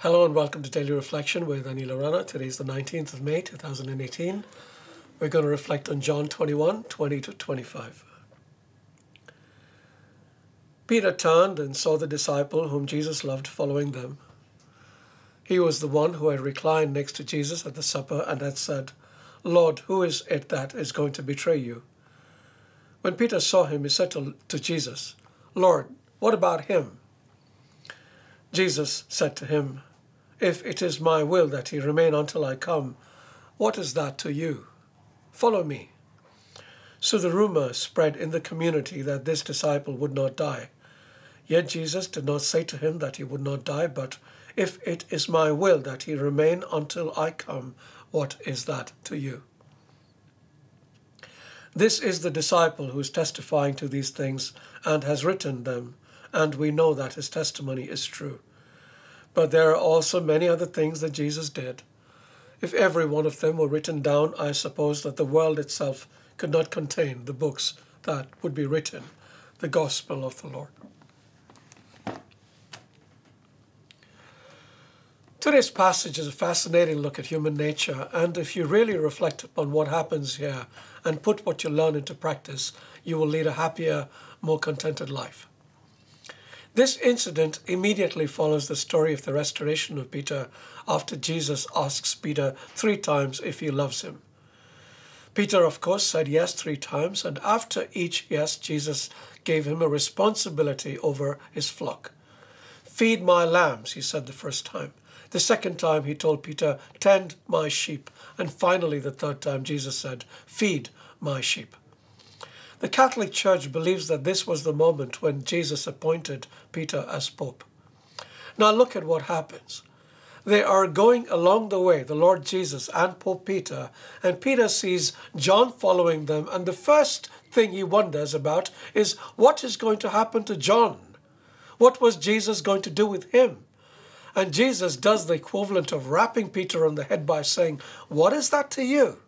Hello and welcome to Daily Reflection with Aneel Aranha. Today is the 19th of May 2018. We're going to reflect on John 21:20 to 25. Peter turned and saw the disciple whom Jesus loved following them. He was the one who had reclined next to Jesus at the supper and had said, "Lord, who is it that is going to betray you?" When Peter saw him, he said to Jesus, "Lord, what about him?" Jesus said to him, "If it is my will that he remain until I come, what is that to you? Follow me." So the rumor spread in the community that this disciple would not die. Yet Jesus did not say to him that he would not die, but, "If it is my will that he remain until I come, what is that to you?" This is the disciple who is testifying to these things and has written them, and we know that his testimony is true. But there are also many other things that Jesus did. If every one of them were written down, I suppose that the world itself could not contain the books that would be written, the gospel of the Lord. Today's passage is a fascinating look at human nature, and if you really reflect upon what happens here and put what you learn into practice, you will lead a happier, more contented life. This incident immediately follows the story of the restoration of Peter after Jesus asks Peter 3 times if he loves him. Peter, of course, said yes 3 times, and after each yes, Jesus gave him a responsibility over his flock. "Feed my lambs," he said the first time. The second time he told Peter, "Tend my sheep." And finally, the third time, Jesus said, "Feed my sheep." The Catholic Church believes that this was the moment when Jesus appointed Peter as Pope. Now look at what happens. They are going along the way, the Lord Jesus and Pope Peter, and Peter sees John following them, and the first thing he wonders about is what is going to happen to John? What was Jesus going to do with him? And Jesus does the equivalent of rapping Peter on the head by saying, "What is that to you?"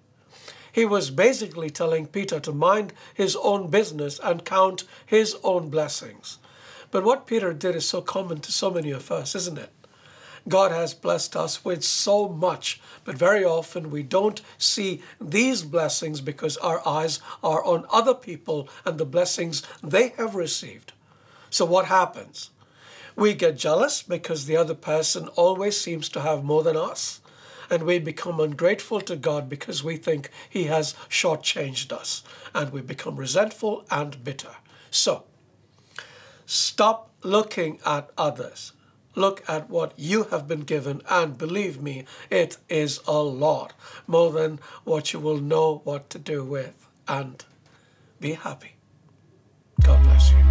He was basically telling Peter to mind his own business and count his own blessings. But what Peter did is so common to so many of us, isn't it? God has blessed us with so much, but very often we don't see these blessings because our eyes are on other people and the blessings they have received. So what happens? We get jealous because the other person always seems to have more than us. And we become ungrateful to God because we think he has shortchanged us. And we become resentful and bitter. So, stop looking at others. Look at what you have been given, and believe me, it is a lot more than what you will know what to do with. And be happy. God bless you.